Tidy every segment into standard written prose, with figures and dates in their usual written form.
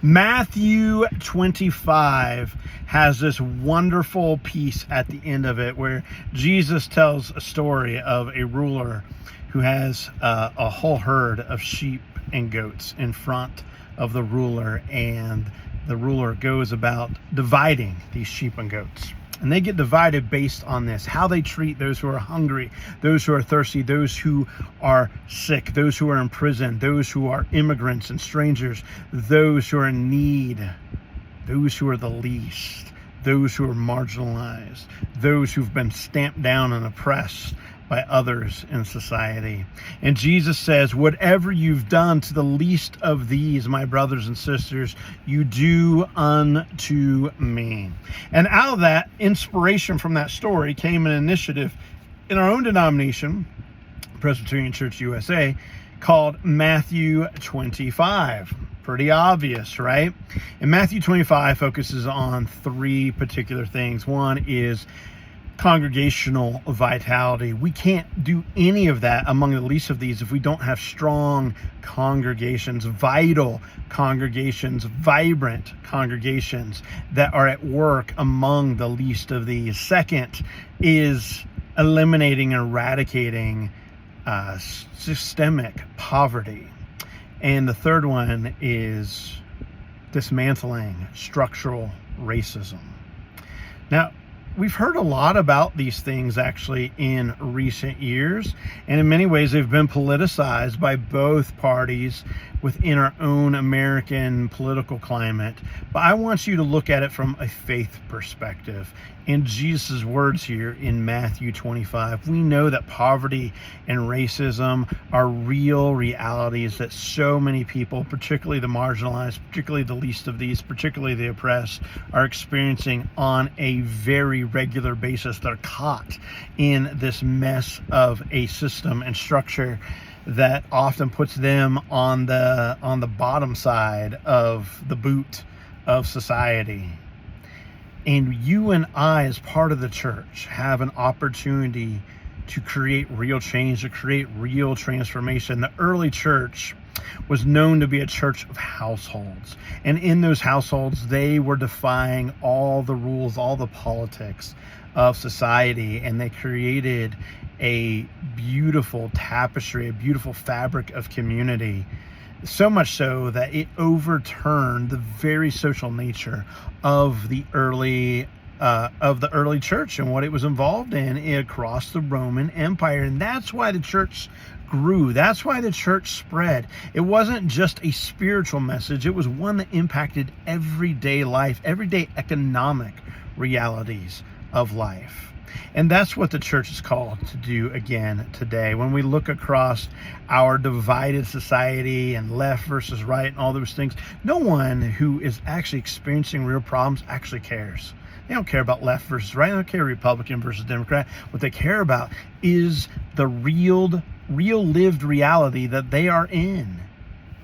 Matthew 25 has this wonderful piece at the end of it where Jesus tells a story of a ruler who has a whole herd of sheep and goats in front of the ruler, and the ruler goes about dividing these sheep and goats. And they get divided based on this, how they treat those who are hungry, those who are thirsty, those who are sick, those who are in prison, those who are immigrants and strangers, those who are in need, those who are the least, those who are marginalized, those who've been stamped down and oppressed by others in society. And Jesus says, whatever you've done to the least of these, my brothers and sisters, you do unto me. And out of that inspiration from that story came an initiative in our own denomination, Presbyterian Church USA, called Matthew 25. Pretty obvious, right? And Matthew 25 focuses on three particular things. One is congregational vitality. We can't do any of that among the least of these if we don't have strong congregations, vital congregations, vibrant congregations that are at work among the least of these. Second is eliminating and eradicating systemic poverty. And the third one is dismantling structural racism. Now, we've heard a lot about these things actually in recent years, and in many ways they've been politicized by both parties within our own American political climate. But I want you to look at it from a faith perspective. In Jesus' words here in Matthew 25, we know that poverty and racism are real realities that so many people, particularly the marginalized, particularly the least of these, particularly the oppressed, are experiencing on a very regular basis. They're caught in this mess of a system and structure that often puts them on the bottom side of the boot of society. And you and I, as part of the church, have an opportunity to create real change, to create real transformation. The early church was known to be a church of households. And in those households, they were defying all the rules, all the politics of society. And they created a beautiful tapestry, a beautiful fabric of community. So much so that it overturned the very social nature of the early church and what it was involved in across the Roman Empire. And that's why the church grew. That's why the church spread. It wasn't just a spiritual message. It was one that impacted everyday life, everyday economic realities of life. And that's what the church is called to do again today. When we look across our divided society and left versus right and all those things, no one who is actually experiencing real problems actually cares. They don't care about left versus right. They don't care Republican versus Democrat. What they care about is the real lived reality that they are in.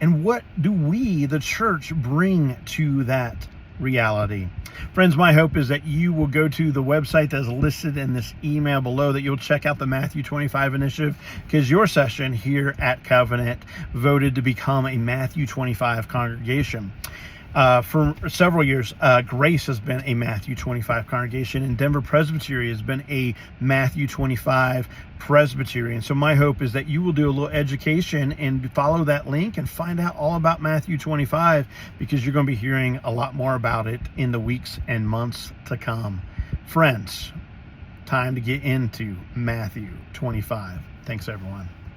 And what do we, the church, bring to that reality? Friends, my hope is that you will go to the website that's listed in this email below, that you'll check out the Matthew 25 initiative, because your session here at Covenant voted to become a Matthew 25 congregation. For several years, Grace has been a Matthew 25 congregation, and Denver Presbytery has been a Matthew 25 Presbytery. And so my hope is that you will do a little education and follow that link and find out all about Matthew 25, because you're going to be hearing a lot more about it in the weeks and months to come. Friends, time to get into Matthew 25. Thanks, everyone.